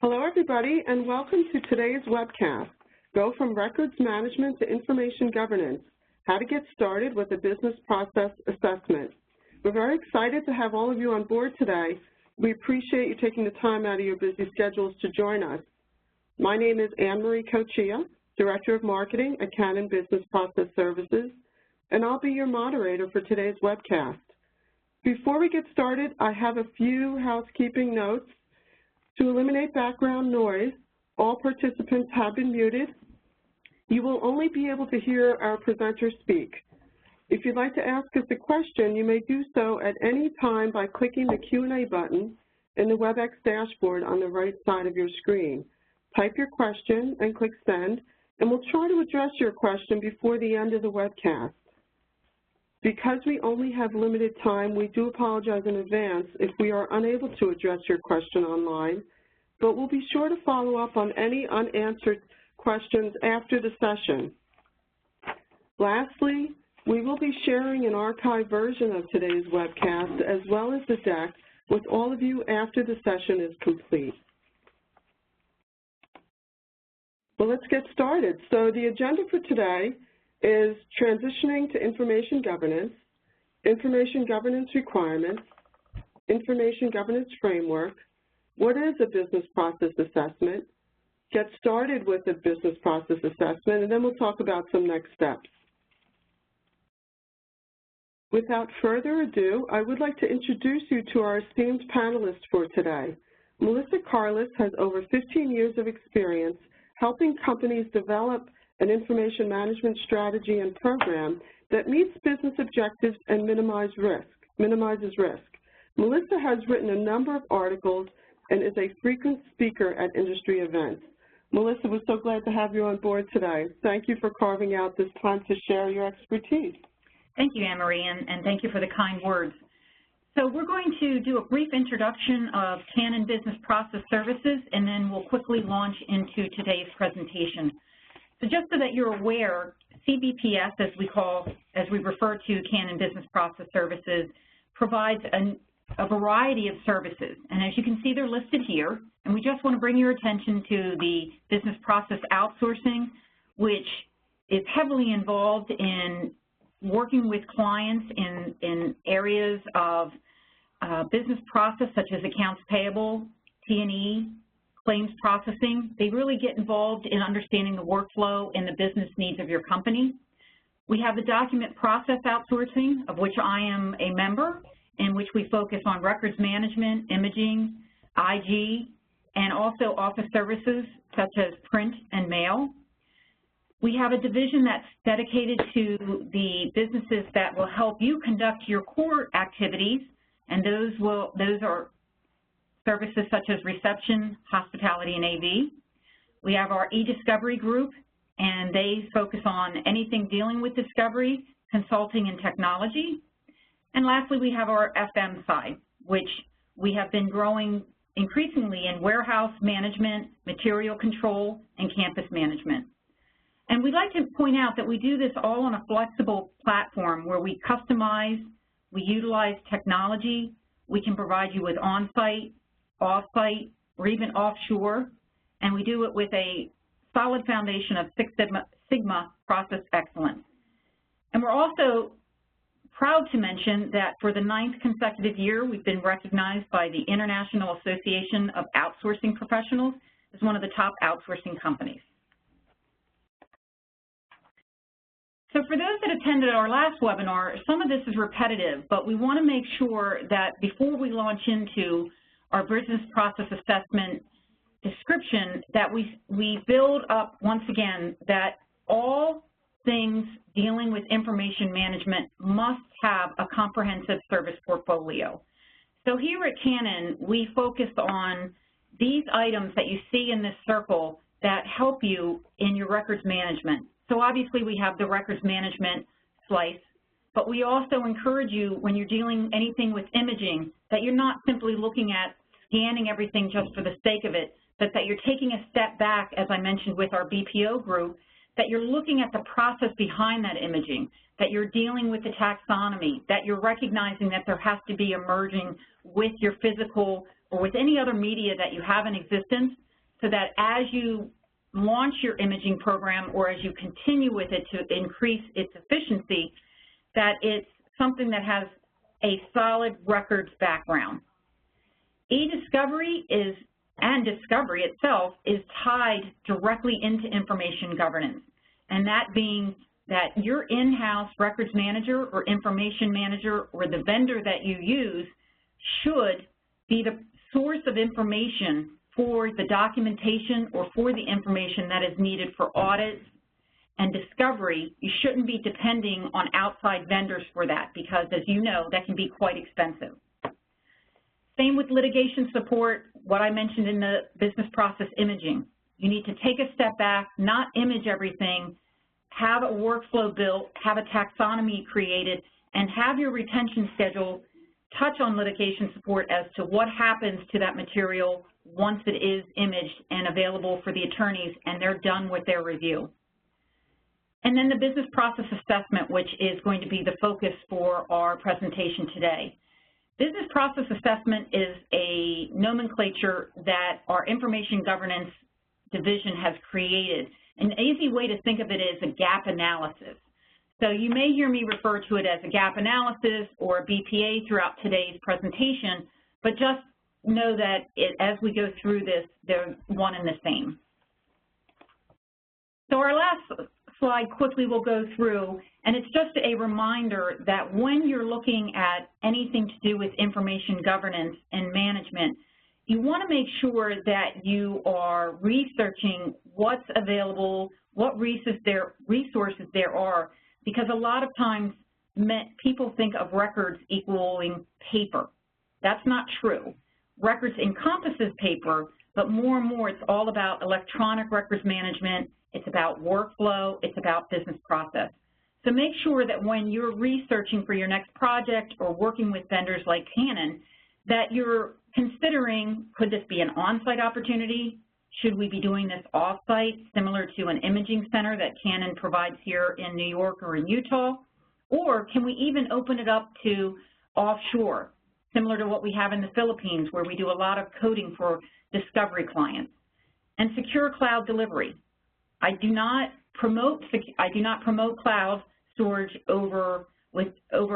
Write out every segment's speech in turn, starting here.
Hello, everybody, and welcome to today's webcast, Go from Records Management to Information Governance, How to Get Started with a Business Process Assessment. We're very excited to have all of you on board today. We appreciate you taking the time out of your busy schedules to join us. My name is Anne-Marie Cochia, Director of Marketing at Canon Business Process Services, and I'll be your moderator for today's webcast. Before we get started, I have a few housekeeping notes. To eliminate background noise, all participants have been muted. You will only be able to hear our presenter speak. If you'd like to ask us a question, you may do so at any time by clicking the Q&A button in the WebEx dashboard on the right side of your screen. Type your question and click Send, and we'll try to address your question before the end of the webcast. Because we only have limited time, we do apologize in advance if we are unable to address your question online, but we'll be sure to follow up on any unanswered questions after the session. Lastly, we will be sharing an archived version of today's webcast as well as the deck with all of you after the session is complete. Well, let's get started. So the agenda for today is transitioning to information governance requirements, information governance framework, what is a business process assessment, get started with a business process assessment, and then we'll talk about some next steps. Without further ado, I would like to introduce you to our esteemed panelists for today. Melissa Carlis has over 15 years of experience helping companies develop an information management strategy and program that meets business objectives and minimizes risk. Melissa has written a number of articles and is a frequent speaker at industry events. Melissa, we're so glad to have you on board today. Thank you for carving out this time to share your expertise. Thank you, Anne-Marie, and thank you for the kind words. So we're going to do a brief introduction of Canon Business Process Services, and then we'll quickly launch into today's presentation. So just so that you're aware, CBPS, as we refer to Canon Business Process Services, provides a variety of services. And as you can see, they're listed here. And we just want to bring your attention to the business process outsourcing, which is heavily involved in working with clients in areas of business process, such as accounts payable, T&E, claims processing. They really get involved in understanding the workflow and the business needs of your company. We have the document process outsourcing, of which I am a member, in which we focus on records management, imaging, IG, and also office services such as print and mail. We have a division that's dedicated to the businesses that will help you conduct your core activities, and those are services such as reception, hospitality, and AV. We have our e-discovery group, and they focus on anything dealing with discovery, consulting, and technology. And lastly, we have our FM side, which we have been growing increasingly in warehouse management, material control, and campus management. And we'd like to point out that we do this all on a flexible platform where we customize, we utilize technology, we can provide you with on-site, off-site, or even offshore, and we do it with a solid foundation of Six Sigma process excellence. And we're also proud to mention that for the 9th consecutive year, we've been recognized by the International Association of Outsourcing Professionals as one of the top outsourcing companies. So for those that attended our last webinar, some of this is repetitive, but we want to make sure that before we launch into our business process assessment description, that we build up, once again, that all things dealing with information management must have a comprehensive service portfolio. So here at Canon, we focus on these items that you see in this circle that help you in your records management. So obviously we have the records management slice, but we also encourage you when you're dealing anything with imaging that you're not simply looking at scanning everything just for the sake of it, but that you're taking a step back, as I mentioned with our BPO group, that you're looking at the process behind that imaging, that you're dealing with the taxonomy, that you're recognizing that there has to be a merging with your physical or with any other media that you have in existence, so that as you launch your imaging program or as you continue with it to increase its efficiency, that it's something that has a solid records background. E-discovery and discovery itself is tied directly into information governance, and that being that your in-house records manager or information manager or the vendor that you use should be the source of information for the documentation or for the information that is needed for audits and discovery. You shouldn't be depending on outside vendors for that because, as you know, that can be quite expensive. Same with litigation support, what I mentioned in the business process imaging. You need to take a step back, not image everything, have a workflow built, have a taxonomy created, and have your retention schedule touch on litigation support as to what happens to that material once it is imaged and available for the attorneys and they're done with their review. And then the business process assessment, which is going to be the focus for our presentation today. Business process assessment is a nomenclature that our information governance division has created. An easy way to think of it is a gap analysis. So you may hear me refer to it as a gap analysis or a BPA throughout today's presentation, but just know that as we go through this, they're one and the same. So our last slide quickly we'll go through, and it's just a reminder that when you're looking at anything to do with information governance and management, you want to make sure that you are researching what's available, what resources there are, because a lot of times people think of records equaling paper. That's not true. Records encompasses paper, but more and more it's all about electronic records management, it's about workflow, it's about business process. So make sure that when you're researching for your next project or working with vendors like Canon, that you're considering, could this be an on-site opportunity? Should we be doing this off-site, similar to an imaging center that Canon provides here in New York or in Utah? Or can we even open it up to offshore, similar to what we have in the Philippines, where we do a lot of coding for discovery clients? And secure cloud delivery. I do not promote cloud storage over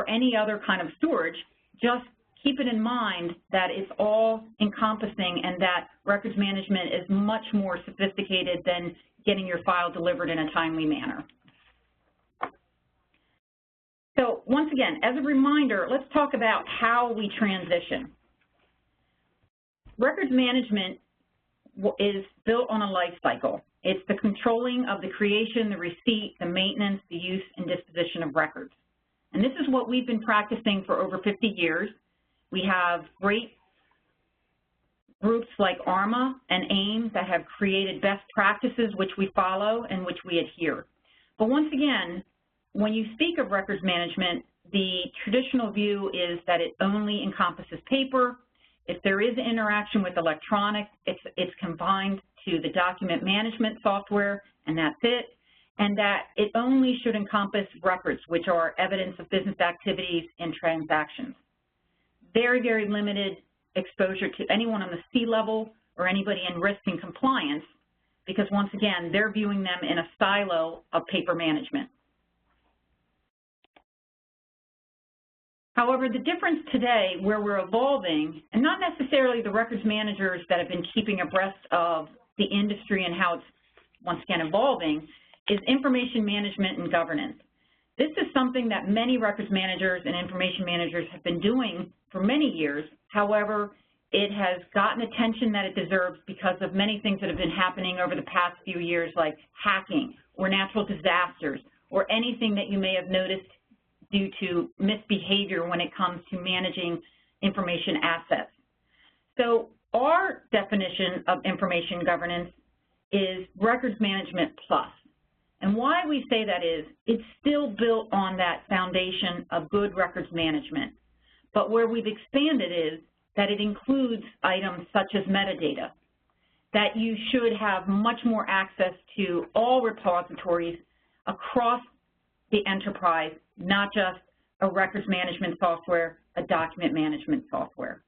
any other kind of storage. Just keep it in mind that it's all encompassing and that records management is much more sophisticated than getting your file delivered in a timely manner. So once again, as a reminder, let's talk about how we transition. Records management is built on a life cycle. It's the controlling of the creation, the receipt, the maintenance, the use, and disposition of records. And this is what we've been practicing for over 50 years. We have great groups like ARMA and AIM that have created best practices which we follow and which we adhere. But once again, when you speak of records management, the traditional view is that it only encompasses paper. If there is interaction with electronic, it's combined to the document management software, and that's it, and that it only should encompass records, which are evidence of business activities and transactions. Very, very limited exposure to anyone on the C-level or anybody in risk and compliance, because once again, they're viewing them in a silo of paper management. However, the difference today where we're evolving, and not necessarily the records managers that have been keeping abreast of the industry and how it's once again evolving, is information management and governance. This is something that many records managers and information managers have been doing for many years. However, it has gotten attention that it deserves because of many things that have been happening over the past few years, like hacking or natural disasters or anything that you may have noticed due to misbehavior when it comes to managing information assets. So our definition of information governance is records management plus. And why we say that is, it's still built on that foundation of good records management. But where we've expanded is that it includes items such as metadata, that you should have much more access to all repositories across the enterprise, not just a records management software, a document management software.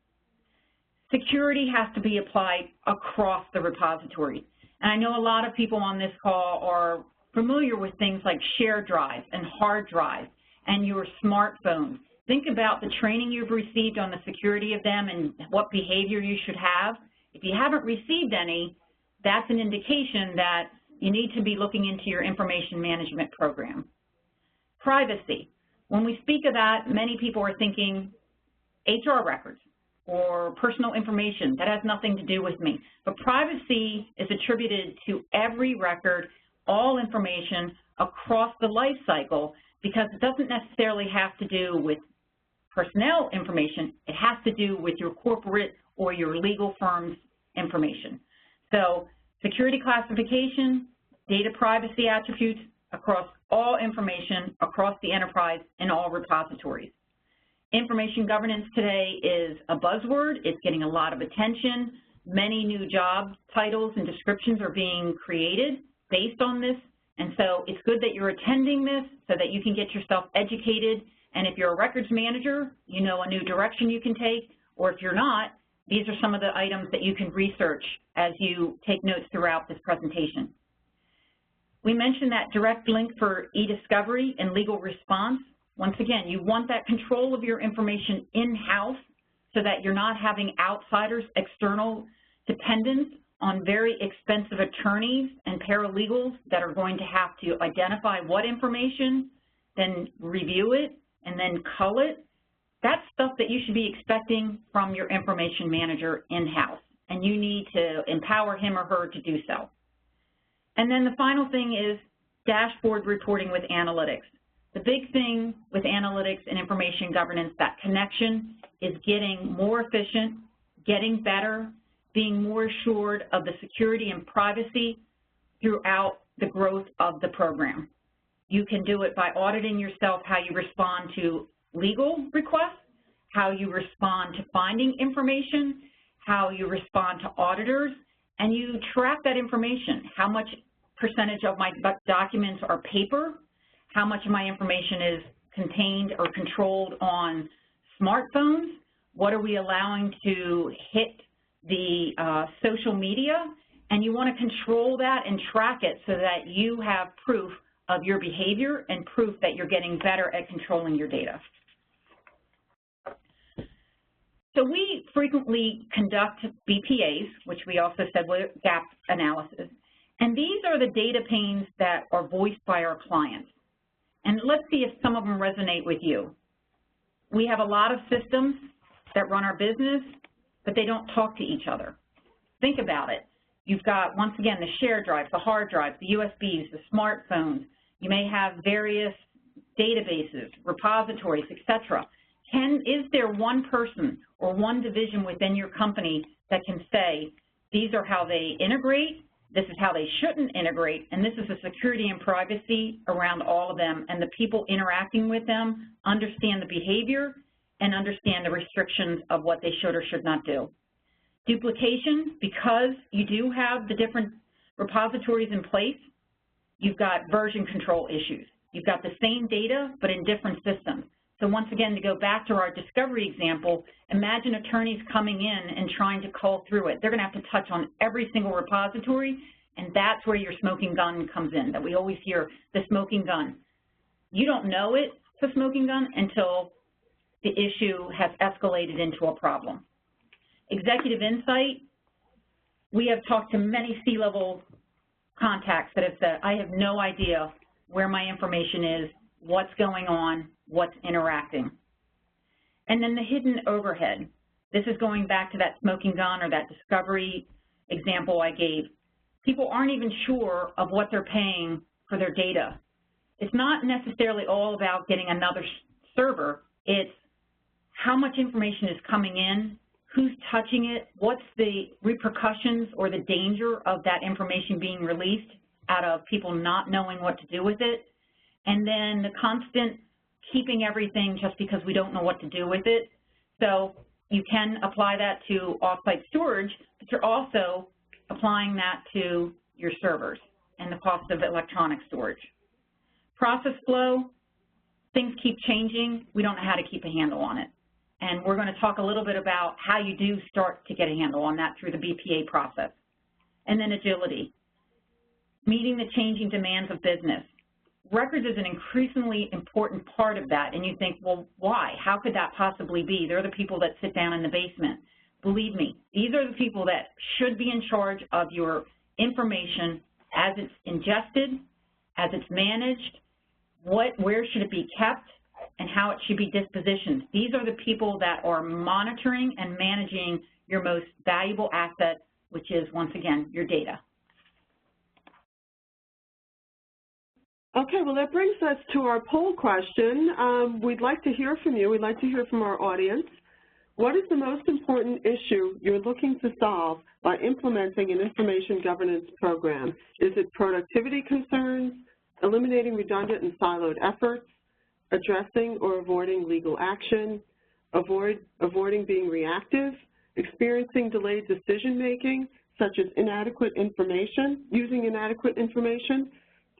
security has to be applied across the repository. And I know a lot of people on this call are familiar with things like shared drives and hard drives and your smartphones. Think about the training you've received on the security of them and what behavior you should have. If you haven't received any, that's an indication that you need to be looking into your information management program. Privacy. When we speak of that, many people are thinking HR records or personal information. That has nothing to do with me. But privacy is attributed to every record, all information across the life cycle, because it doesn't necessarily have to do with personnel information. It has to do with your corporate or your legal firm's information. So security classification, data privacy attributes across all information, across the enterprise, in all repositories. Information governance today is a buzzword. It's getting a lot of attention. Many new job titles and descriptions are being created based on this, and so it's good that you're attending this so that you can get yourself educated, and if you're a records manager, you know a new direction you can take, or if you're not, these are some of the items that you can research as you take notes throughout this presentation. We mentioned that direct link for e-discovery and legal response. Once again, you want that control of your information in-house so that you're not having outsiders, external dependents on very expensive attorneys and paralegals that are going to have to identify what information, then review it, and then cull it. That's stuff that you should be expecting from your information manager in-house, and you need to empower him or her to do so. And then the final thing is dashboard reporting with analytics. The big thing with analytics and information governance, that connection, is getting more efficient, getting better, being more assured of the security and privacy throughout the growth of the program. You can do it by auditing yourself, how you respond to legal requests, how you respond to finding information, how you respond to auditors, and you track that information. How much percentage of my documents are paper? How much of my information is contained or controlled on smartphones? What are we allowing to hit the social media? And you want to control that and track it so that you have proof of your behavior and proof that you're getting better at controlling your data. So we frequently conduct BPAs, which we also said were gap analysis. And these are the data pains that are voiced by our clients. And let's see if some of them resonate with you. We have a lot of systems that run our business, but they don't talk to each other. Think about it. You've got, once again, the shared drives, the hard drives, the USBs, the smartphones. You may have various databases, repositories, etc. Is there one person or one division within your company that can say, these are how they integrate, this is how they shouldn't integrate, and this is the security and privacy around all of them, and the people interacting with them understand the behavior and understand the restrictions of what they should or should not do. Duplication, because you do have the different repositories in place, you've got version control issues. You've got the same data, but in different systems. So once again, to go back to our discovery example, imagine attorneys coming in and trying to cull through it. They're going to have to touch on every single repository, and that's where your smoking gun comes in, that we always hear, the smoking gun. You don't know it's a smoking gun until the issue has escalated into a problem. Executive insight, we have talked to many C-level contacts that have said, I have no idea where my information is, what's going on, what's interacting. And then the hidden overhead. This is going back to that smoking gun or that discovery example I gave. People aren't even sure of what they're paying for their data. It's not necessarily all about getting another server. It's how much information is coming in, who's touching it, what's the repercussions or the danger of that information being released out of people not knowing what to do with it, and then the constant keeping everything just because we don't know what to do with it. So you can apply that to off-site storage, but you're also applying that to your servers and the cost of electronic storage. Process flow, things keep changing. We don't know how to keep a handle on it. And we're going to talk a little bit about how you do start to get a handle on that through the BPA process. And then agility, meeting the changing demands of business. Records is an increasingly important part of that, and you think, well, why? How could that possibly be? They're the people that sit down in the basement. Believe me, these are the people that should be in charge of your information as it's ingested, as it's managed, where should it be kept, and how it should be dispositioned. These are the people that are monitoring and managing your most valuable asset, which is, once again, your data. Okay, well, that brings us to our poll question. We'd like to hear from you. We'd like to hear from our audience. What is the most important issue you're looking to solve by implementing an information governance program? Is it productivity concerns, eliminating redundant and siloed efforts, addressing or avoiding legal action, avoiding being reactive, experiencing delayed decision-making, such as inadequate information, using inadequate information,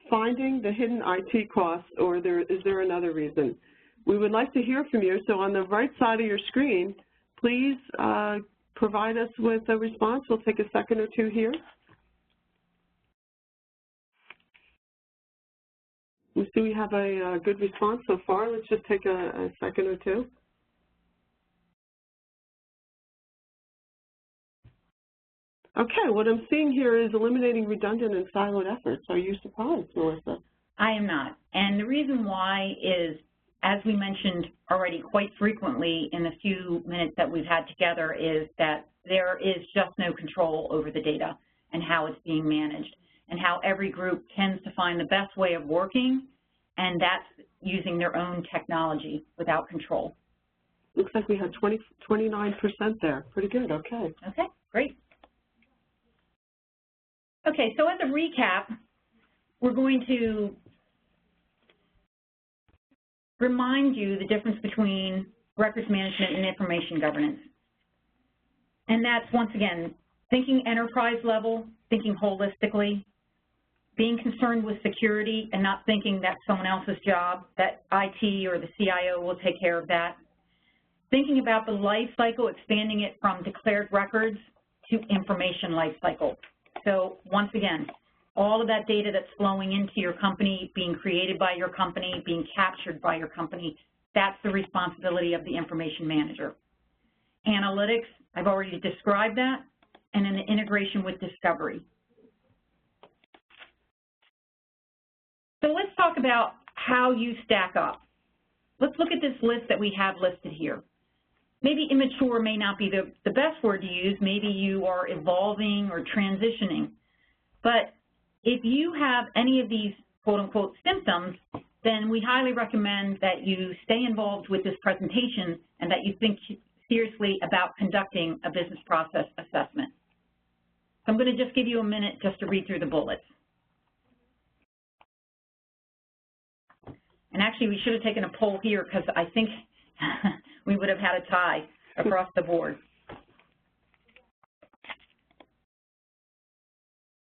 finding the hidden IT costs, or is there another reason? We would like to hear from you. So on the right side of your screen, please provide us with a response. We'll take a second or two here. We see we have a good response so far. Let's just take a second or two. Okay, what I'm seeing here is eliminating redundant and siloed efforts. Are you surprised, Melissa? I am not. And the reason why is, as we mentioned already quite frequently in the few minutes that we've had together, is that there is just no control over the data and how it's being managed, and how every group tends to find the best way of working, and that's using their own technology without control. Looks like we had 29% there. Pretty good, okay. Okay, great. Okay, so as a recap, we're going to remind you the difference between records management and information governance. And that's, once again, thinking enterprise level, thinking holistically, being concerned with security and not thinking that's someone else's job, that IT or the CIO will take care of that. Thinking about the life cycle, expanding it from declared records to information life cycle. So once again, all of that data that's flowing into your company, being created by your company, being captured by your company, that's the responsibility of the information manager. Analytics, I've already described that, and then the integration with discovery. So let's talk about how you stack up. Let's look at this list that we have listed here. Maybe immature may not be the best word to use. Maybe you are evolving or transitioning. But if you have any of these quote-unquote symptoms, then we highly recommend that you stay involved with this presentation and that you think seriously about conducting a business process assessment. So I'm going to just give you a minute just to read through the bullets. And actually, we should have taken a poll here because I think we would have had a tie across the board.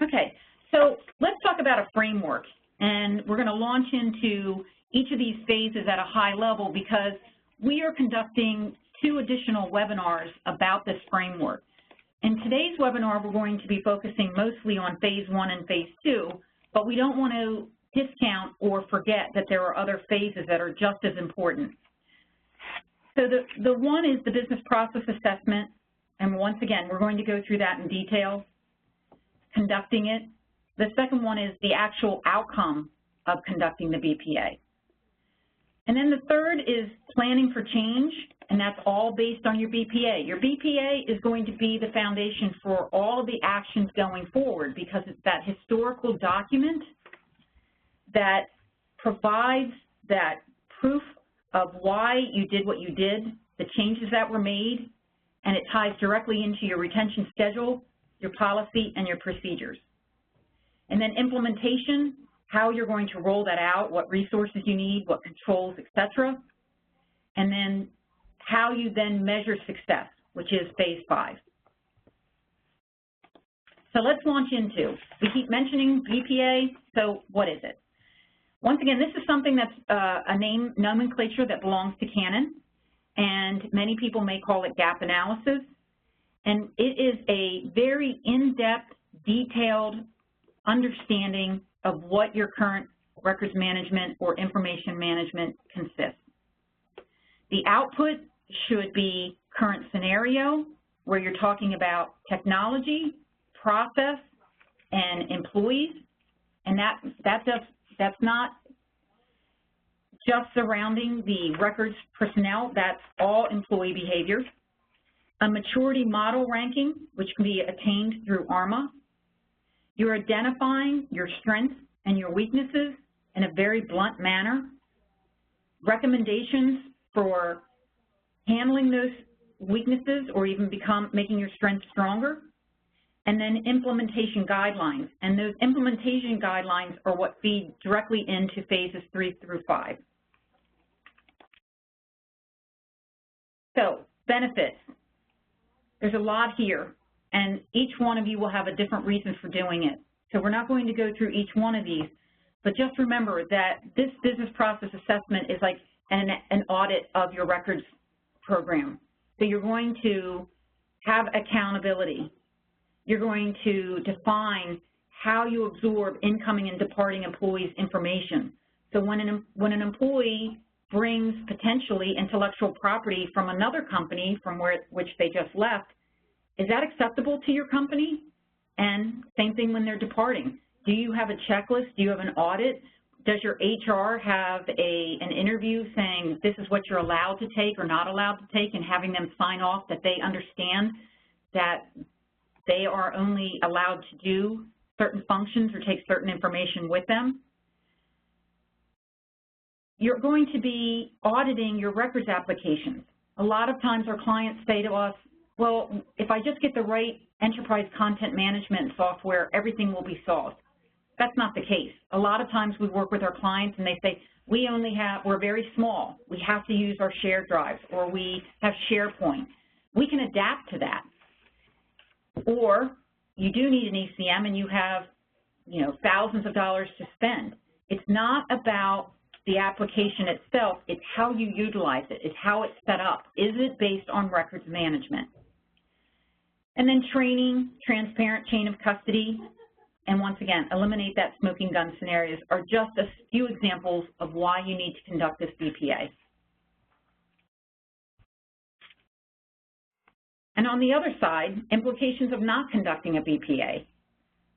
Okay, so let's talk about a framework. And we're going to launch into each of these phases at a high level because we are conducting 2 additional webinars about this framework. In today's webinar, we're going to be focusing mostly on phase 1 and phase 2, but we don't want to discount or forget that there are other phases that are just as important. So the one is the business process assessment, and once again, we're going to go through that in detail, conducting it. The second one is the actual outcome of conducting the BPA. And then the third is planning for change, and that's all based on your BPA. Your BPA is going to be the foundation for all of the actions going forward because it's that historical document that provides that proof of why you did what you did, the changes that were made, and it ties directly into your retention schedule, your policy, and your procedures. And then implementation, how you're going to roll that out, what resources you need, what controls, et cetera. And then how you then measure success, which is phase 5. So let's launch into, we keep mentioning BPA, so what is it? Once again, this is something that's a name nomenclature that belongs to Canon. and many people may call it gap analysis. And it is a very in-depth, detailed understanding of what your current records management or information management consists. The output should be current scenario, where you're talking about technology, process, and employees, and that's not just surrounding the records personnel, that's all employee behavior. A maturity model ranking, which can be attained through ARMA. You're identifying your strengths and your weaknesses in a very blunt manner. Recommendations for handling those weaknesses or even making your strengths stronger. And then implementation guidelines. And those implementation guidelines are what feed directly into phases 3 through 5. So, benefits. There's a lot here, and each one of you will have a different reason for doing it. So we're not going to go through each one of these, but just remember that this business process assessment is like an audit of your records program. So you're going to have accountability. You're going to define how you absorb incoming and departing employees' information. So when an employee brings potentially intellectual property from another company from which they just left, is that acceptable to your company? And same thing when they're departing. Do you have a checklist? Do you have an audit? Does your HR have an interview saying this is what you're allowed to take or not allowed to take, and having them sign off that they understand that they are only allowed to do certain functions or take certain information with them? You're going to be auditing your records applications. A lot of times our clients say to us, well, if I just get the right enterprise content management software, everything will be solved. That's not the case. A lot of times we work with our clients and they say, we're very small. We have to use our shared drives, or we have SharePoint. We can adapt to that. Or you do need an ECM and you have, thousands of dollars to spend. It's not about the application itself, it's how you utilize it, it's how it's set up. Is it based on records management? And then training, transparent chain of custody, and once again, eliminate that smoking gun scenarios are just a few examples of why you need to conduct this BPA. And on the other side, implications of not conducting a BPA.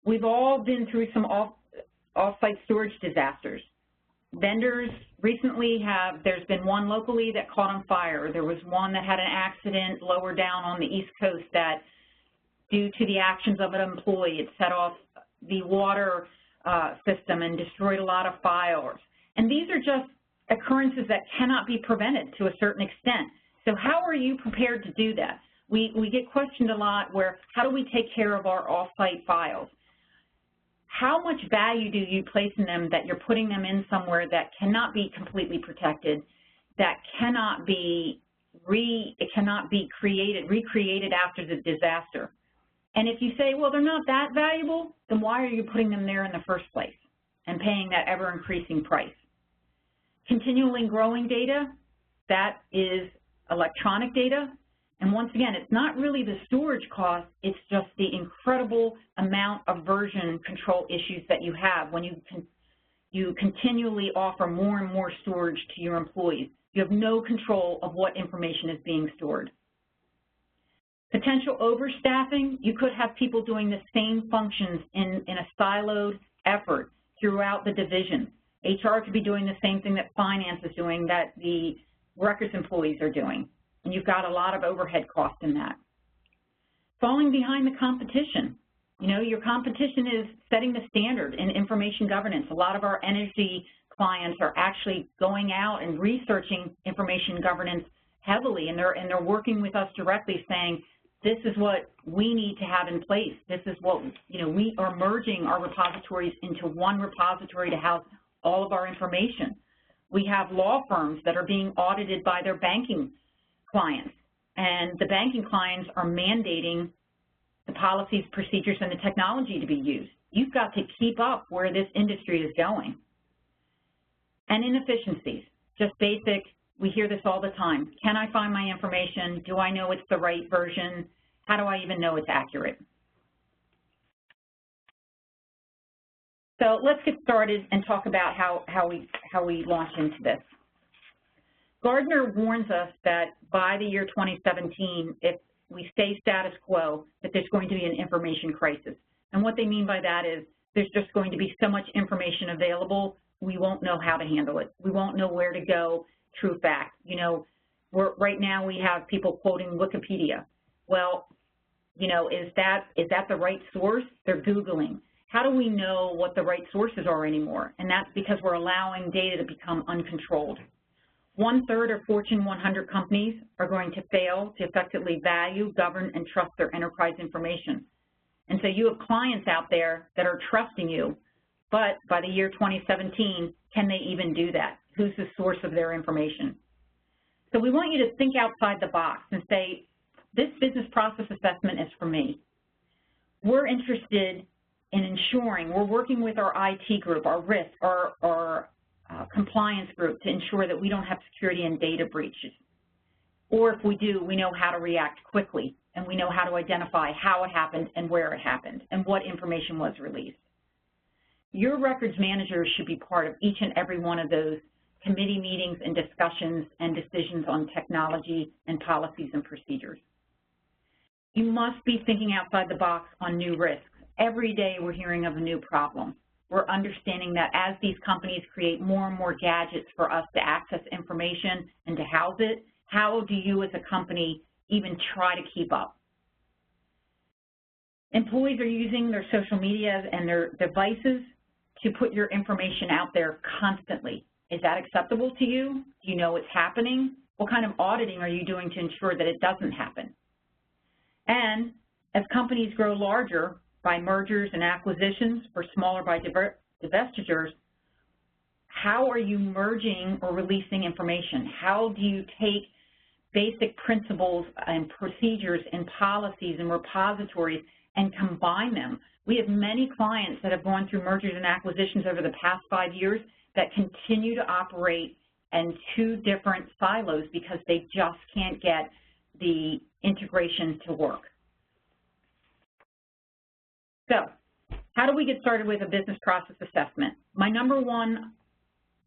We've all been through some off-site storage disasters. Vendors recently there's been one locally that caught on fire. There was one that had an accident lower down on the East Coast that, due to the actions of an employee, it set off the water system and destroyed a lot of files. And these are just occurrences that cannot be prevented to a certain extent. So how are you prepared to do that? We get questioned a lot where, how do we take care of our off-site files? How much value do you place in them that you're putting them in somewhere that cannot be completely protected, that cannot be recreated after the disaster? And if you say, well, they're not that valuable, then why are you putting them there in the first place and paying that ever-increasing price? Continually growing data, that is electronic data. And once again, it's not really the storage cost, it's just the incredible amount of version control issues that you have when you continually offer more and more storage to your employees. You have no control of what information is being stored. Potential overstaffing, you could have people doing the same functions in a siloed effort throughout the division. HR could be doing the same thing that finance is doing, that the records employees are doing. And you've got a lot of overhead costs in that. Falling behind the competition. Your competition is setting the standard in information governance. A lot of our energy clients are actually going out and researching information governance heavily, and they're working with us directly saying, this is what we need to have in place. This is what, we are merging our repositories into one repository to house all of our information. We have law firms that are being audited by their banking clients, and the banking clients are mandating the policies, procedures, and the technology to be used. You've got to keep up where this industry is going. And inefficiencies, just basic We hear this all the time. Can I find my information? Do I know it's the right version? How do I even know it's accurate? So let's get started and talk about how we launch into this. Gardner warns us that by the year 2017, if we stay status quo, that there's going to be an information crisis. And what they mean by that is there's just going to be so much information available, we won't know how to handle it. We won't know where to go. True fact. You know, right now we have people quoting Wikipedia. Well, you know, is that the right source? They're Googling. How do we know what the right sources are anymore? And that's because we're allowing data to become uncontrolled. 1/3 of Fortune 100 companies are going to fail to effectively value, govern, and trust their enterprise information. And so you have clients out there that are trusting you, but by the year 2017, can they even do that? Who's the source of their information? So we want you to think outside the box and say, this business process assessment is for me. We're interested in ensuring, we're working with our IT group, our risk, our compliance group to ensure that we don't have security and data breaches. Or if we do, we know how to react quickly, and we know how to identify how it happened and where it happened and what information was released. Your records managers should be part of each and every one of those committee meetings and discussions and decisions on technology and policies and procedures. You must be thinking outside the box on new risks. Every day we're hearing of a new problem. We're understanding that as these companies create more and more gadgets for us to access information and to house it, how do you as a company even try to keep up? Employees are using their social media and their devices to put your information out there constantly. Is that acceptable to you? Do you know it's happening? What kind of auditing are you doing to ensure that it doesn't happen? And as companies grow larger by mergers and acquisitions or smaller by divestitures, how are you merging or releasing information? How do you take basic principles and procedures and policies and repositories and combine them? We have many clients that have gone through mergers and acquisitions over the past 5 years that continue to operate in 2 different silos because they just can't get the integration to work. So, how do we get started with a business process assessment? My number 1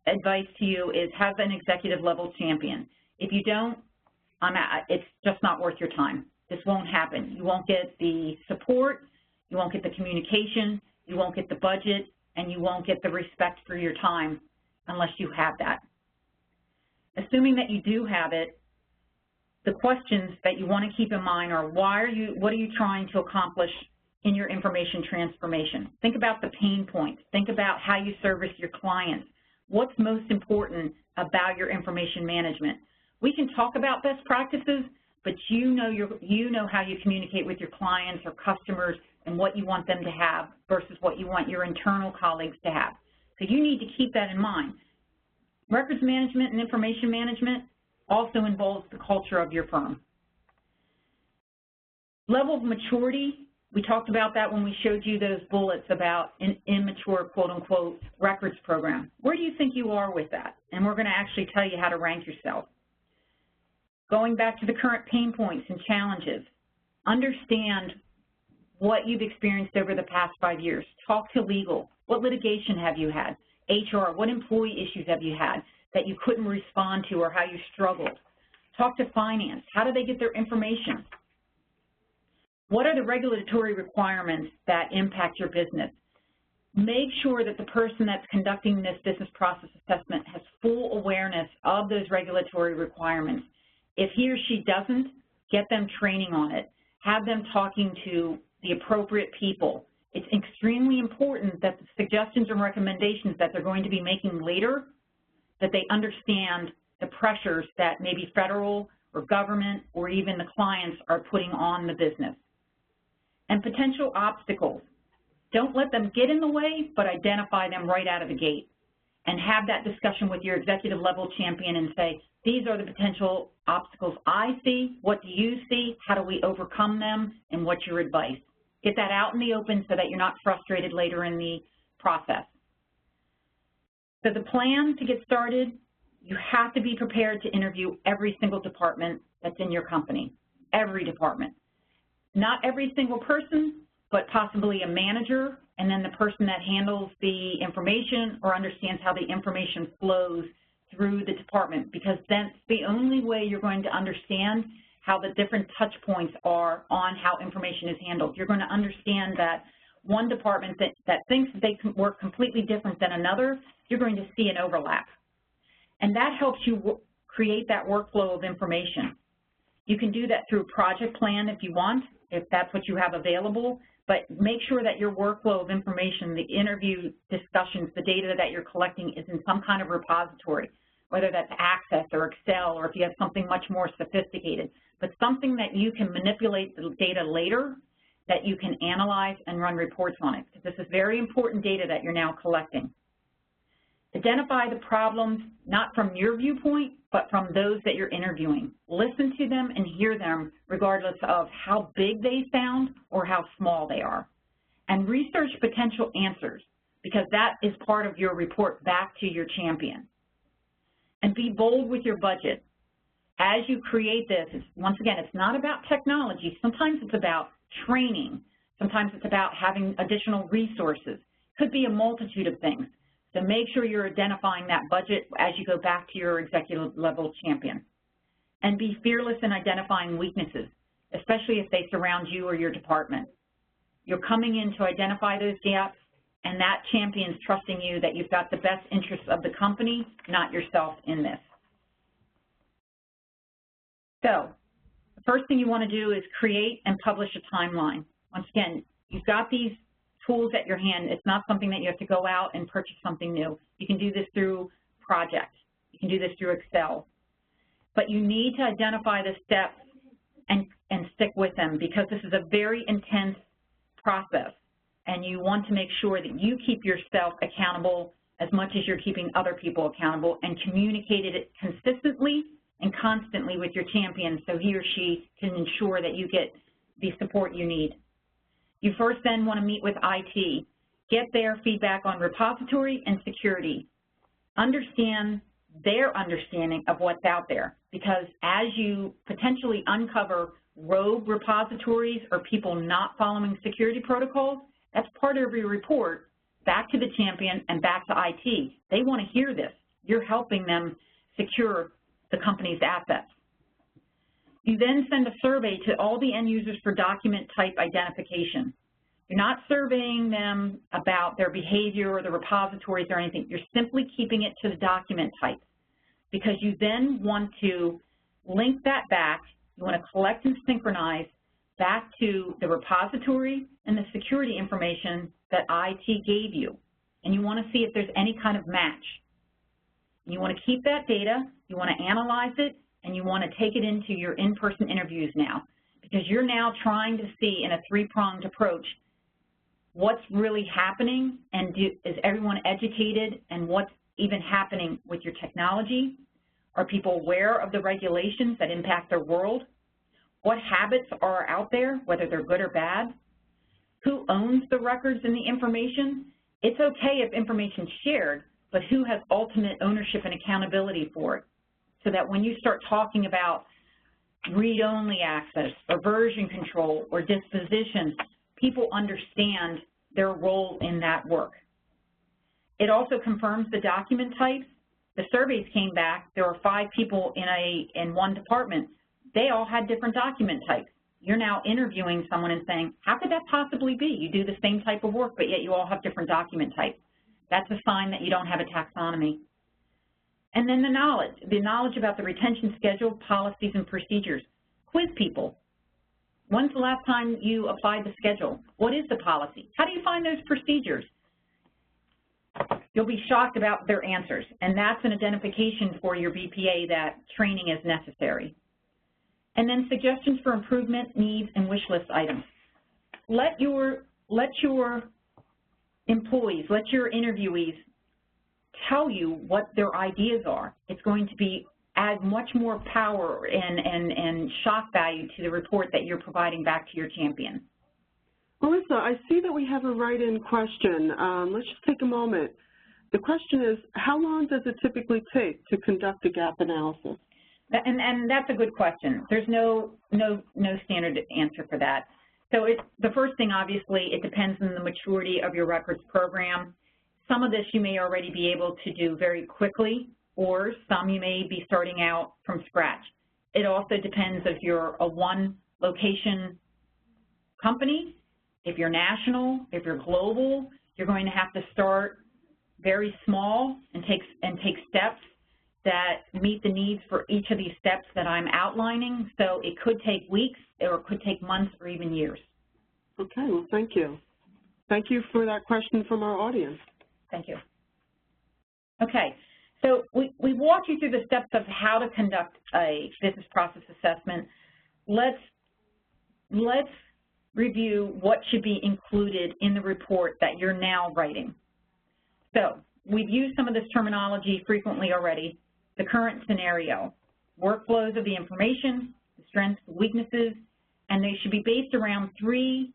advice to you is have an executive level champion. If you don't, it's just not worth your time. This won't happen. You won't get the support, you won't get the communication, you won't get the budget, and you won't get the respect for your time unless you have that. Assuming that you do have it, the questions that you want to keep in mind are what are you trying to accomplish in your information transformation? Think about the pain points. Think about how you service your clients. What's most important about your information management? We can talk about best practices, but you know how you communicate with your clients or customers and what you want them to have versus what you want your internal colleagues to have. So you need to keep that in mind. Records management and information management also involves the culture of your firm. Level of maturity, we talked about that when we showed you those bullets about an immature, quote-unquote, records program. Where do you think you are with that? And we're going to actually tell you how to rank yourself. Going back to the current pain points and challenges, understand what you've experienced over the past 5 years. Talk to legal. What litigation have you had? HR, what employee issues have you had that you couldn't respond to or how you struggled? Talk to finance. How do they get their information? What are the regulatory requirements that impact your business? Make sure that the person that's conducting this business process assessment has full awareness of those regulatory requirements. If he or she doesn't, get them training on it. Have them talking to the appropriate people. It's extremely important that the suggestions and recommendations that they're going to be making later, that they understand the pressures that maybe federal or government or even the clients are putting on the business. And potential obstacles. Don't let them get in the way, but identify them right out of the gate. And have that discussion with your executive level champion and say, these are the potential obstacles I see, what do you see, how do we overcome them, and what's your advice? Get that out in the open so that you're not frustrated later in the process. So the plan to get started, You have to be prepared to interview every single department that's in your company, every department. Not every single person, but possibly a manager, and then the person that handles the information or understands how the information flows through the department, because that's the only way you're going to understand how the different touch points are on how information is handled. You're going to understand that one department that thinks that they can work completely different than another, you're going to see an overlap. And that helps you create that workflow of information. You can do that through a project plan if you want, if that's what you have available, but make sure that your workflow of information, the interview discussions, the data that you're collecting is in some kind of repository, whether that's Access or Excel, or if you have something much more sophisticated, but something that you can manipulate the data later, that you can analyze and run reports on it, because this is very important data that you're now collecting. Identify the problems, not from your viewpoint, but from those that you're interviewing. Listen to them and hear them regardless of how big they sound or how small they are. And research potential answers, because that is part of your report back to your champion. And be bold with your budget. As you create this, once again, it's not about technology. Sometimes it's about training. Sometimes it's about having additional resources. Could be a multitude of things. So make sure you're identifying that budget as you go back to your executive level champion. And be fearless in identifying weaknesses, especially if they surround you or your department. You're coming in to identify those gaps, and that champion's trusting you that you've got the best interests of the company, not yourself, in this. So the first thing you want to do is create and publish a timeline. Once again, you've got these tools at your hand. It's not something that you have to go out and purchase something new. You can do this through projects. You can do this through Excel. But you need to identify the steps and stick with them, because this is a very intense process, and you want to make sure that you keep yourself accountable as much as you're keeping other people accountable, and communicate it consistently and constantly with your champion so he or she can ensure that you get the support you need. You first then want to meet with IT. Get their feedback on repository and security. Understand their understanding of what's out there, because as you potentially uncover rogue repositories or people not following security protocols, that's part of your report back to the champion and back to IT. They want to hear this. You're helping them secure the company's assets. You then send a survey to all the end users for document type identification. You're not surveying them about their behavior or the repositories or anything. You're simply keeping it to the document type, because you then want to link that back. You want to collect and synchronize back to the repository and the security information that IT gave you. And you want to see if there's any kind of match. You want to keep that data, you want to analyze it, and you want to take it into your in-person interviews now, because you're now trying to see in a three-pronged approach what's really happening, and is everyone educated, and what's even happening with your technology. Are people aware of the regulations that impact their world? What habits are out there, whether they're good or bad? Who owns the records and the information? It's okay if information's shared, but who has ultimate ownership and accountability for it? So that when you start talking about read-only access or version control or disposition, people understand their role in that work. It also confirms the document types. The surveys came back. There were 5 people in one department. They all had different document types. You're now interviewing someone and saying, how could that possibly be? You do the same type of work, but yet you all have different document types. That's a sign that you don't have a taxonomy. And then the knowledge about the retention schedule, policies, and procedures. Quiz people. When's the last time you applied the schedule? What is the policy? How do you find those procedures? You'll be shocked about their answers, and that's an identification for your BPA that training is necessary. And then suggestions for improvement, needs, and wish list items. Let your employees, let your interviewees tell you what their ideas are. It's going to add much more power and shock value to the report that you're providing back to your champion. Melissa, I see that we have a write-in question. Let's just take a moment. The question is, how long does it typically take to conduct a gap analysis? And that's a good question. There's no standard answer for that. So the first thing, obviously, it depends on the maturity of your records program. Some of this you may already be able to do very quickly, or some you may be starting out from scratch. It also depends if you're a one-location company, if you're national, if you're global. You're going to have to start very small and take steps that meet the needs for each of these steps that I'm outlining. So it could take weeks, or it could take months, or even years. Okay, well, thank you. Thank you for that question from our audience. Thank you. Okay, so we walked you through the steps of how to conduct a business process assessment. Let's review what should be included in the report that you're now writing. So we've used some of this terminology frequently already. The current scenario, workflows of the information, the strengths, the weaknesses, and they should be based around 3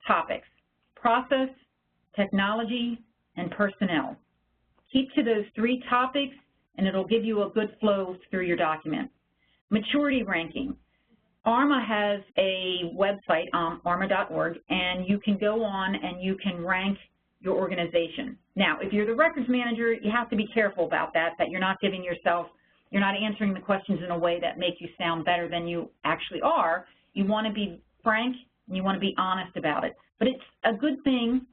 topics: process, technology, and personnel. Keep to those 3 topics, and it'll give you a good flow through your document. Maturity ranking. ARMA has a website, arma.org, and you can go on and you can rank your organization. Now, if you're the records manager, you have to be careful about that you're not you're not answering the questions in a way that make you sound better than you actually are. You want to be frank, and you want to be honest about it. But it's a good thing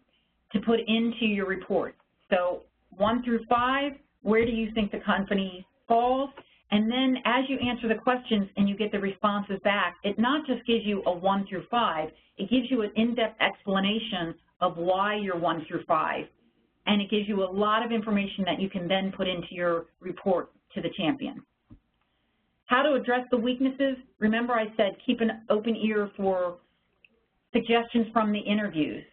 to put into your report. So 1 through 5, where do you think the company falls? And then as you answer the questions and you get the responses back, it not just gives you a 1 through 5, it gives you an in-depth explanation of why you're 1 through 5. And it gives you a lot of information that you can then put into your report to the champion. How to address the weaknesses. Remember I said keep an open ear for suggestions from the interviews.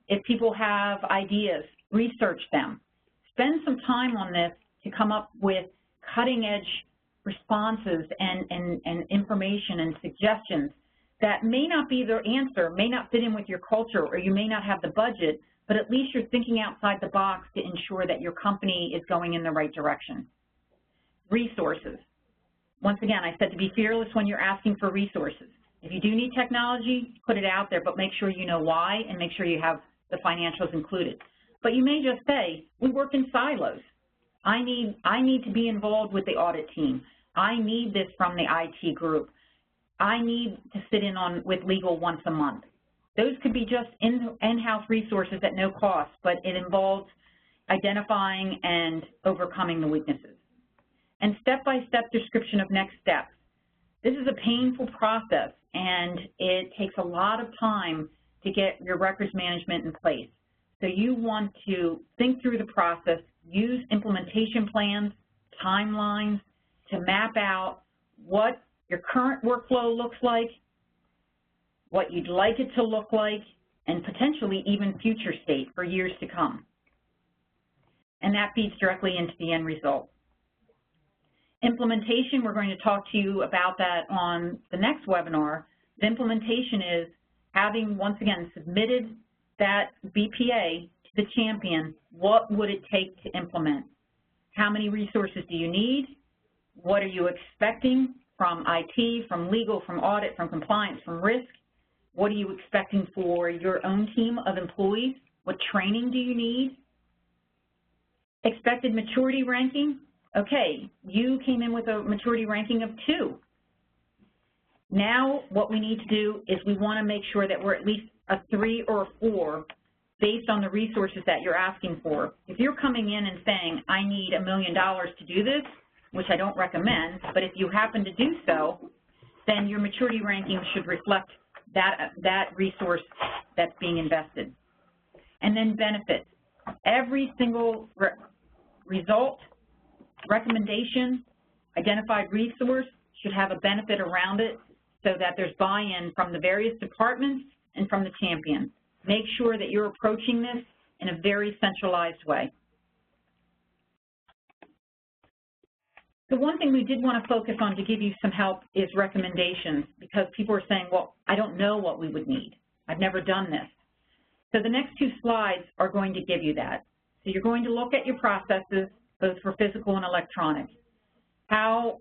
If people have ideas, research them. Spend some time on this to come up with cutting-edge responses and information and suggestions that may not be their answer, may not fit in with your culture, or you may not have the budget, but at least you're thinking outside the box to ensure that your company is going in the right direction. Resources. Once again, I said to be fearless when you're asking for resources. If you do need technology, put it out there, but make sure you know why and make sure you have the financials included. But you may just say, we work in silos. I need to be involved with the audit team. I need this from the IT group. I need to sit in with legal once a month. Those could be just in-house resources at no cost, but it involves identifying and overcoming the weaknesses. And step-by-step description of next steps. This is a painful process, and it takes a lot of time to get your records management in place. So you want to think through the process, use implementation plans, timelines to map out what your current workflow looks like, what you'd like it to look like, and potentially even future state for years to come. And that feeds directly into the end result. Implementation, we're going to talk to you about that on the next webinar. The implementation is having, once again, submitted that BPA to the champion, what would it take to implement? How many resources do you need? What are you expecting from IT, from legal, from audit, from compliance, from risk? What are you expecting for your own team of employees? What training do you need? Expected maturity ranking. Okay, you came in with a maturity ranking of 2. Now what we need to do is we want to make sure that we're at least a 3 or a 4 based on the resources that you're asking for. If you're coming in and saying, I need $1 million to do this, which I don't recommend, but if you happen to do so, then your maturity ranking should reflect that resource that's being invested. And then benefits. Every single result, recommendation, identified resource should have a benefit around it so that there's buy-in from the various departments and from the champion. Make sure that you're approaching this in a very centralized way. The one thing we did want to focus on to give you some help is recommendations, because people are saying, well, I don't know what we would need. I've never done this. So the next 2 slides are going to give you that. So you're going to look at your processes, both for physical and electronic. How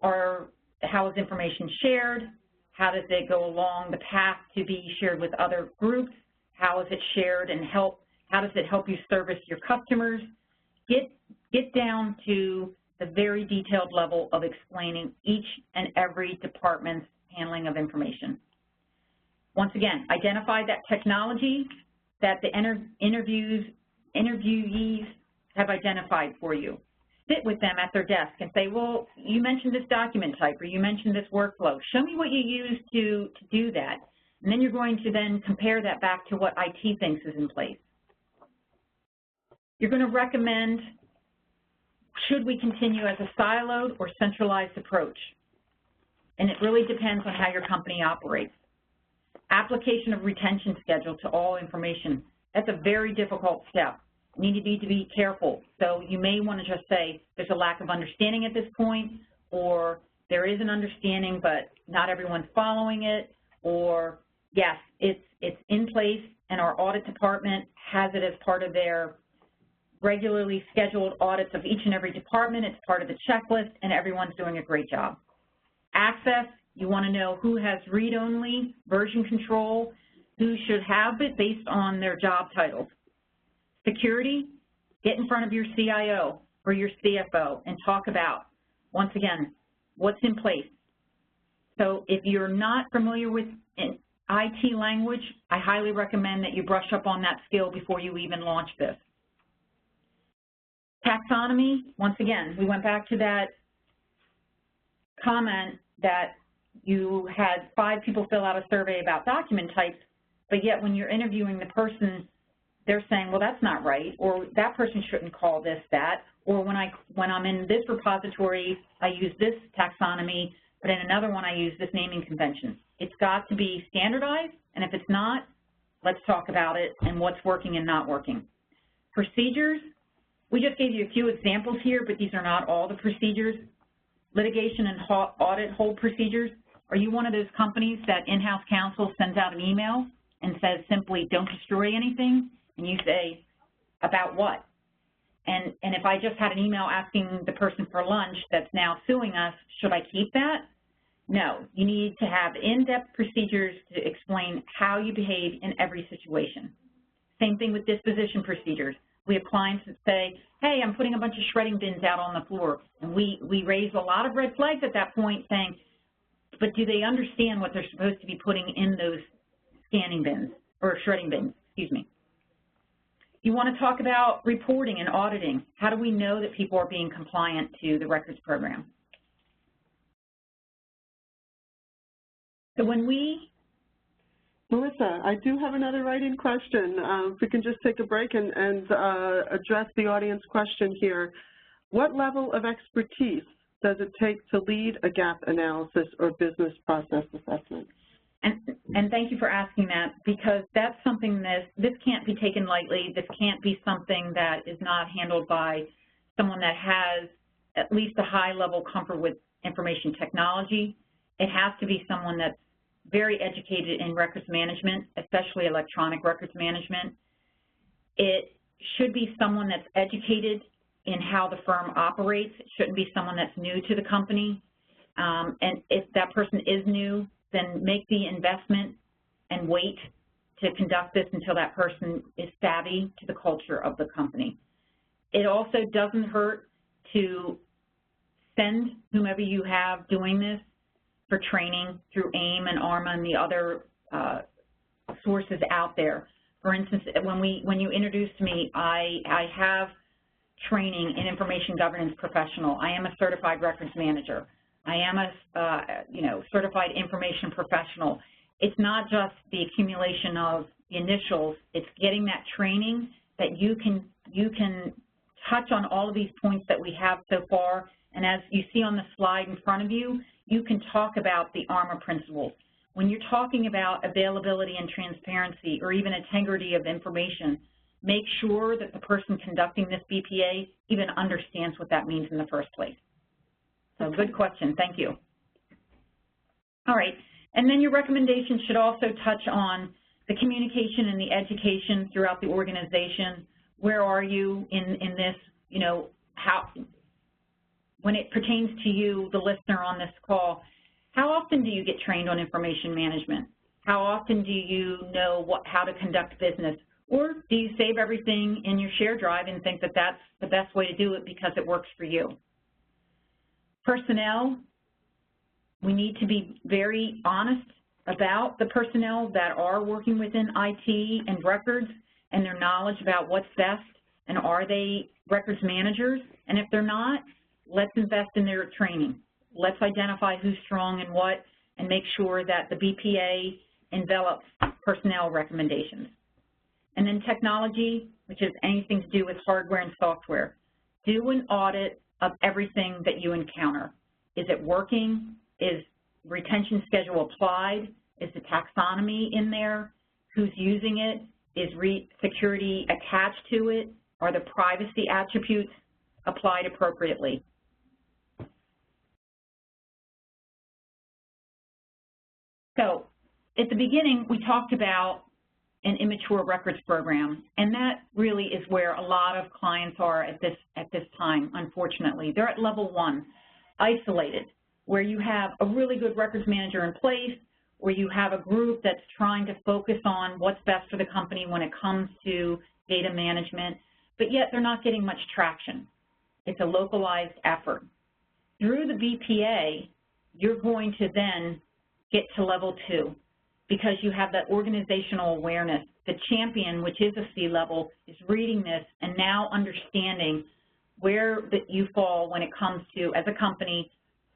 is information shared? How does it go along the path to be shared with other groups? How is it shared and how does it help you service your customers? Get down to the very detailed level of explaining each and every department's handling of information. Once again, identify that technology that the interviewees have identified for you. Sit with them at their desk and say, well, you mentioned this document type or you mentioned this workflow. Show me what you use to do that. And then you're going to then compare that back to what IT thinks is in place. You're going to recommend, should we continue as a siloed or centralized approach? And it really depends on how your company operates. Application of retention schedule to all information. That's a very difficult step. You need to be careful. So you may want to just say there's a lack of understanding at this point, or there is an understanding but not everyone's following it, or yes, it's in place and our audit department has it as part of their regularly scheduled audits of each and every department. It's part of the checklist and everyone's doing a great job. Access, you want to know who has read-only, version control, who should have it based on their job titles. Security, get in front of your CIO or your CFO and talk about, once again, what's in place. So if you're not familiar with IT language, I highly recommend that you brush up on that skill before you even launch this. Taxonomy, once again, we went back to that comment that you had 5 people fill out a survey about document types, but yet when you're interviewing the person, they're saying, well, that's not right, or that person shouldn't call this that, or when I'm in this repository, I use this taxonomy, but in another one I use this naming convention. It's got to be standardized, and if it's not, let's talk about it and what's working and not working. Procedures, we just gave you a few examples here, but these are not all the procedures. Litigation and audit hold procedures. Are you one of those companies that in-house counsel sends out an email and says simply, don't destroy anything? And you say, about what? And if I just had an email asking the person for lunch that's now suing us, should I keep that? No, you need to have in-depth procedures to explain how you behave in every situation. Same thing with disposition procedures. We have clients that say, hey, I'm putting a bunch of shredding bins out on the floor. And we raise a lot of red flags at that point saying, but do they understand what they're supposed to be putting in those scanning bins, or shredding bins, excuse me. You want to talk about reporting and auditing. How do we know that people are being compliant to the records program? So when we... Melissa, I do have another write-in question. If we can just take a break and address the audience question here. What level of expertise does it take to lead a gap analysis or business process assessment? And thank you for asking that, because that's something this can't be taken lightly. This can't be something that is not handled by someone that has at least a high level comfort with information technology. It has to be someone that's very educated in records management, especially electronic records management. It should be someone that's educated in how the firm operates. It shouldn't be someone that's new to the company. And if that person is new, then make the investment and wait to conduct this until that person is savvy to the culture of the company. It also doesn't hurt to send whomever you have doing this for training through AIM and ARMA and the other sources out there. For instance, when you introduced me, I have training in information governance professional. I am a certified records manager. I am a certified information professional. It's not just the accumulation of the initials. It's getting that training that you can touch on all of these points that we have so far. And as you see on the slide in front of you, you can talk about the ARMA principles. When you're talking about availability and transparency or even integrity of information, make sure that the person conducting this BPA even understands what that means in the first place. So good question, thank you. All right, and then your recommendations should also touch on the communication and the education throughout the organization. where are you in this, you know, how, when it pertains to you, the listener on this call, how often do you get trained on information management? How often do you know how to conduct business? Or do you save everything in your share drive and think that that's the best way to do it because it works for you? Personnel, we need to be very honest about the personnel that are working within IT and records and their knowledge about what's best, and are they records managers? And if they're not, let's invest in their training. Let's identify who's strong and what, and make sure that the BPA envelops personnel recommendations. And then technology, which is anything to do with hardware and software. Do an audit of everything that you encounter. Is it working? Is retention schedule applied? Is the taxonomy in there? Who's using it? Is security attached to it? Are the privacy attributes applied appropriately? So at the beginning, we talked about an immature records program, and that really is where a lot of clients are at this time, unfortunately. They're at level 1, isolated, where you have a really good records manager in place, where you have a group that's trying to focus on what's best for the company when it comes to data management, but yet they're not getting much traction. It's a localized effort. Through the BPA, you're going to then get to level 2 because you have that organizational awareness. The champion, which is a C-level, is reading this and now understanding where that you fall when it comes to, as a company,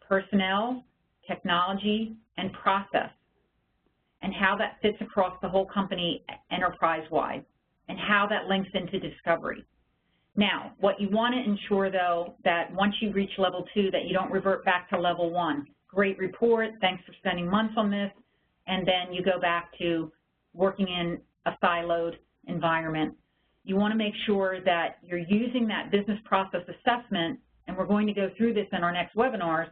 personnel, technology, and process, and how that fits across the whole company enterprise-wide, and how that links into discovery. Now, what you want to ensure, though, that once you reach level 2, that you don't revert back to level 1. Great report, thanks for spending months on this, and then you go back to working in a siloed environment. You want to make sure that you're using that business process assessment, and we're going to go through this in our next webinars,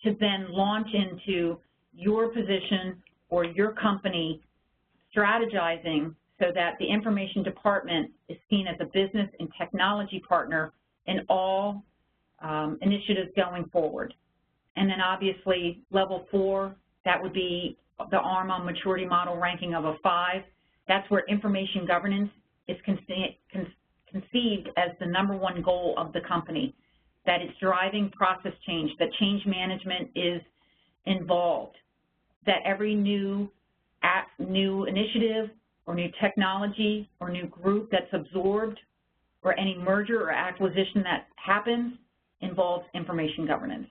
to then launch into your position or your company strategizing so that the information department is seen as a business and technology partner in all initiatives going forward. And then obviously level 4, that would be the ARMA maturity model ranking of a 5. That's where information governance is conceived as the _1 goal of the company, that it's driving process change, that change management is involved, that every new initiative or new technology or new group that's absorbed or any merger or acquisition that happens involves information governance.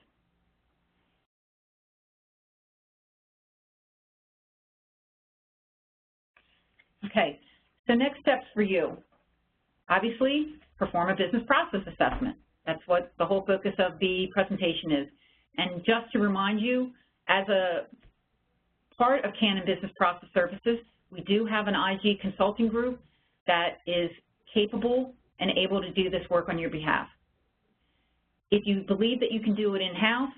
Okay, so next steps for you. Obviously, perform a business process assessment. That's what the whole focus of the presentation is. And just to remind you, as a part of Canon Business Process Services, we do have an IG consulting group that is capable and able to do this work on your behalf. If you believe that you can do it in-house,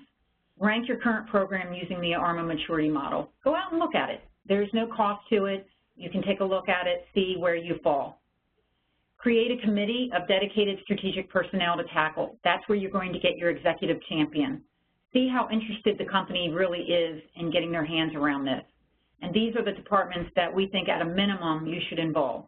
rank your current program using the ARMA maturity model. Go out and look at it. There's no cost to it. You can take a look at it, see where you fall. Create a committee of dedicated strategic personnel to tackle. That's where you're going to get your executive champion. See how interested the company really is in getting their hands around this. And these are the departments that we think at a minimum you should involve.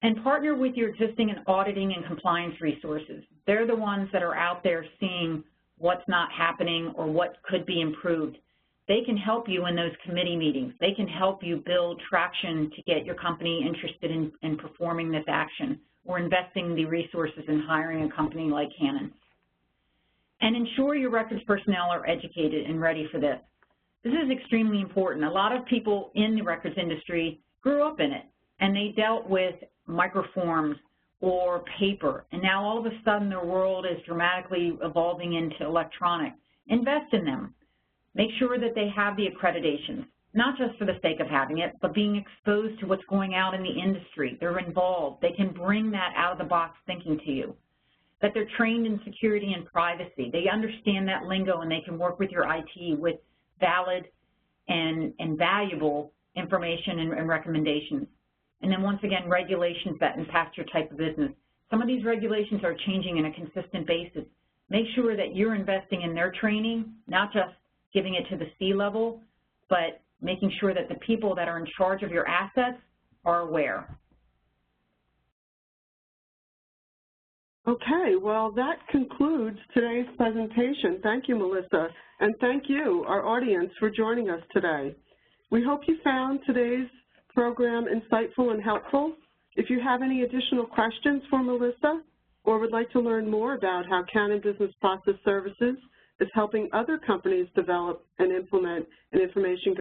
And partner with your existing and auditing and compliance resources. They're the ones that are out there seeing what's not happening or what could be improved. They can help you in those committee meetings. They can help you build traction to get your company interested in performing this action or investing the resources in hiring a company like Canon. And ensure your records personnel are educated and ready for this. This is extremely important. A lot of people in the records industry grew up in it, and they dealt with microforms or paper, and now all of a sudden their world is dramatically evolving into electronic. Invest in them. Make sure that they have the accreditations, not just for the sake of having it, but being exposed to what's going out in the industry. They're involved. They can bring that out-of-the-box thinking to you. That they're trained in security and privacy. They understand that lingo, and they can work with your IT with valid and valuable information and recommendations. And then once again, regulations that impact your type of business. Some of these regulations are changing on a consistent basis. Make sure that you're investing in their training, not just giving it to the C-level, but making sure that the people that are in charge of your assets are aware. Okay, well, that concludes today's presentation. Thank you, Melissa, and thank you, our audience, for joining us today. We hope you found today's program insightful and helpful. If you have any additional questions for Melissa or would like to learn more about how Canon Business Process Services is helping other companies develop and implement an information